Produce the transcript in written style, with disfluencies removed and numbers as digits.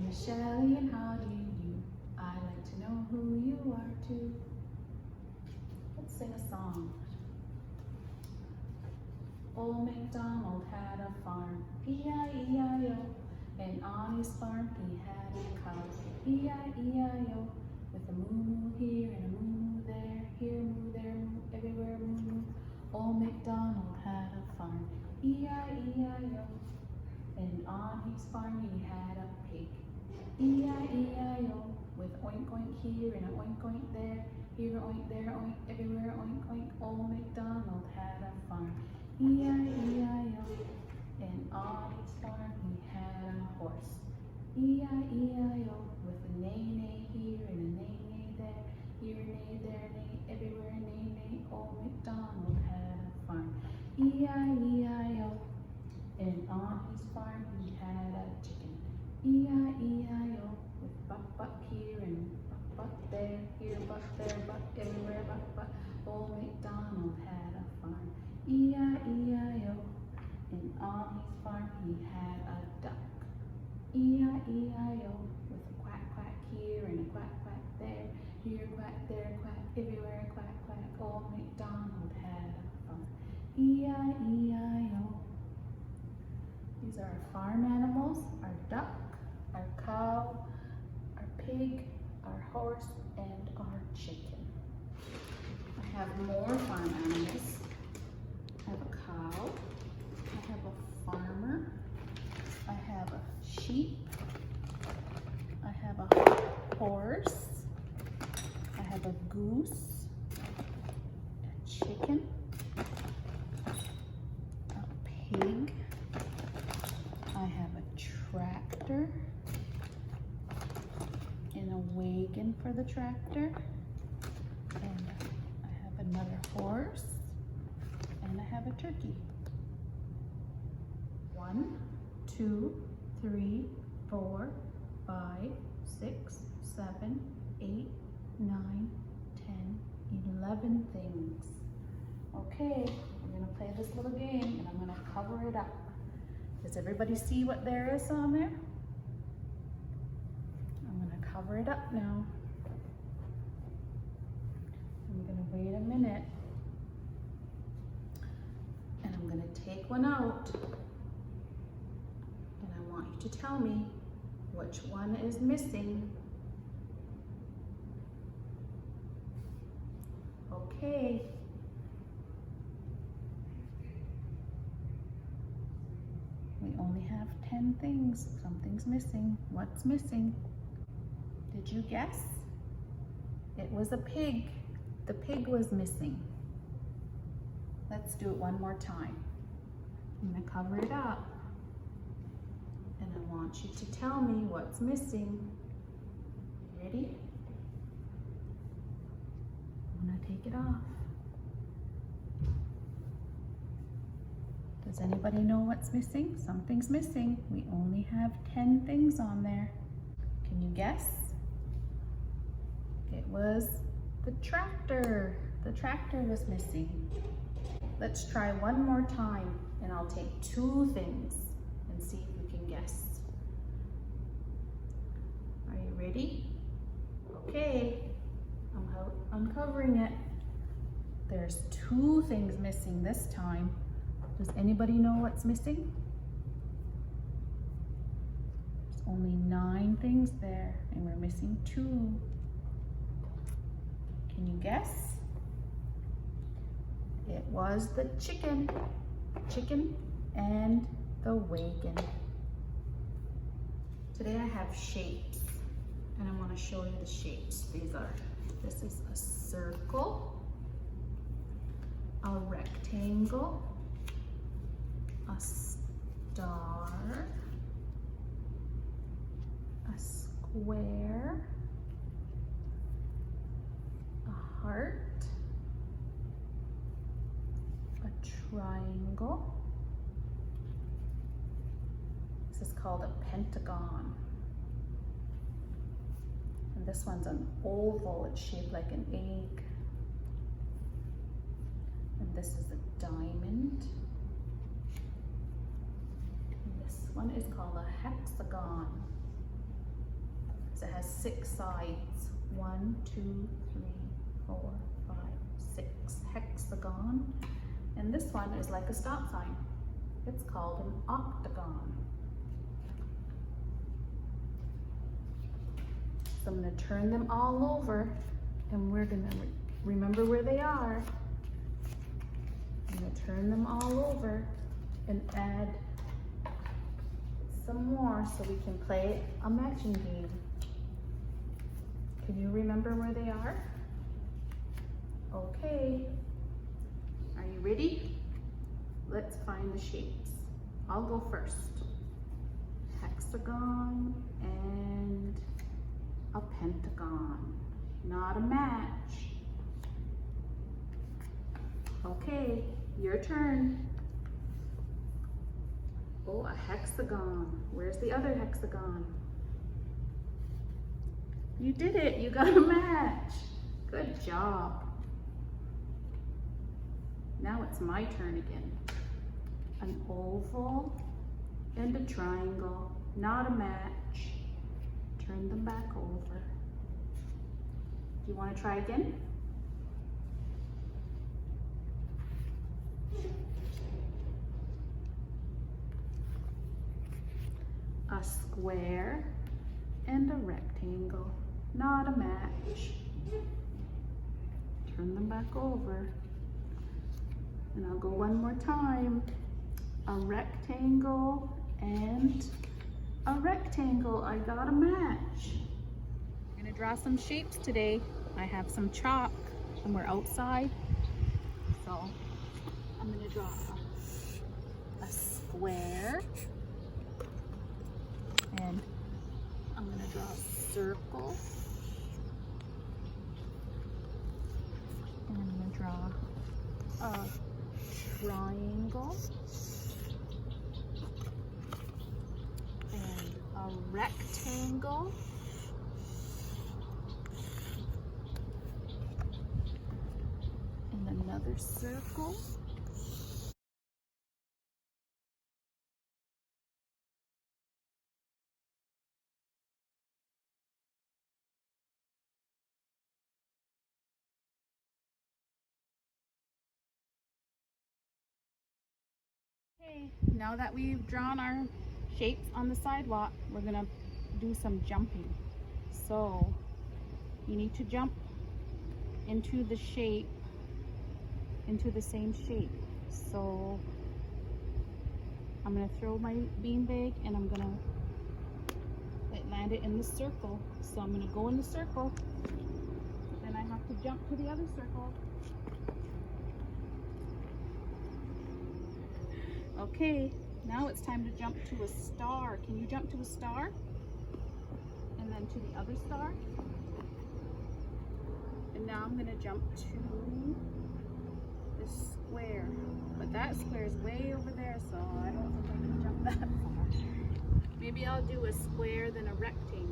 is Shelley, and how do you do? I'd like to know who you are too. Let's sing a song. Old MacDonald had a farm, E-I-E-I-O, and on his farm he had a cow, E-I-E-I-O, with a moo-moo here and a moo-moo there, here moo, there moo, everywhere moo-moo. Old MacDonald had a farm, E-I-E-I-O, and on his farm he had a pig, E-I-E-I-O, with oink oink here and a oink oink there, here oink, there oink, everywhere oink oink. Old MacDonald had a farm, E-I-E-I-O, and on his farm he had a horse, E-I-E-I-O, with a neigh-neigh here and a neigh-neigh there, here neigh, there neigh, everywhere neigh-neigh. Old MacDonald had a farm, E-I-E-I-O, and on his farm he had a chicken, E-I-E-I-O, with buck here and buck there, here buck there, buck everywhere, buck. Old MacDonald had a farm, E-I-E-I-O, and on his farm he had a duck, E-I-E-I-O, with a quack here and a quack there, here quack, there quack, everywhere quack. Old MacDonald had a farm, E-I-E-I-O. These are our farm animals, our duck, our cow, our pig, our horse, and our chicken. I have more farm animals. I have a cow, I have a farmer, I have a sheep, I have a horse, I have a goose, a chicken, a pig, I have a tractor, and a wagon for the tractor, and I have another horse, and I have a turkey. 1, 2, 3, 4, 5, 6, 7, 8, 9, 10, 11 things. Okay, we're gonna play this little game and I'm gonna cover it up. Does everybody see what there is on there? I'm gonna cover it up now. I'm gonna wait a minute. And I'm gonna take one out. And I want you to tell me which one is missing. Okay. We only have 10 things. Something's missing. What's missing? Did you guess? It was a pig. The pig was missing. Let's do it one more time. I'm gonna cover it up. And I want you to tell me what's missing. Ready? I'm gonna take it off. Does anybody know what's missing? Something's missing. We only have 10 things on there. Can you guess? It was the tractor. The tractor was missing. Let's try one more time and I'll take 2 things and see if we can guess. Are you ready? Okay, I'm uncovering it. There's 2 things missing this time. Does anybody know what's missing? There's only 9 things there and we're missing 2. Can you guess? It was the chicken and the wagon. Today I have shapes and I want to show you the shapes. This is a circle, a rectangle, a star, a square, a heart, a triangle. This is called a pentagon. And this one's an oval, it's shaped like an egg. And this is a diamond. And this one is called a hexagon. 6 sides. 1, 2, 3, 4, 5, 6. Hexagon. And this one is like a stop sign. It's called an octagon. So I'm going to turn them all over, and we're going to remember where they are. I'm going to turn them all over and add some more so we can play a matching game. Can you remember where they are? Okay. Are you ready? Let's find the shapes. I'll go first. Hexagon and a pentagon. Not a match. Okay, your turn. Oh, a hexagon. Where's the other hexagon? You did it. You got a match. Good job. Now it's my turn again. An oval and a triangle. Not a match. Turn them back over. Do you want to try again? A square and a rectangle. Not a match. Turn them back over. And I'll go one more time. A rectangle and a rectangle. I got a match. I'm gonna draw some shapes today. I have some chalk and we're outside. So I'm gonna draw a square. And I'm gonna draw a circle. And I'm gonna draw a triangle. And a rectangle. And another circle. Okay, now that we've drawn our shapes on the sidewalk, we're gonna do some jumping. So you need to jump into the shape, into the same shape. So I'm gonna throw my beanbag and I'm gonna land it in the circle. So I'm gonna go in the circle, then I have to jump to the other circle. Okay, now it's time to jump to a star. Can you jump to a star? And then to the other star. And now I'm gonna jump to this square. But that square is way over there, so I don't think I can jump that far. Maybe I'll do a square, then a rectangle.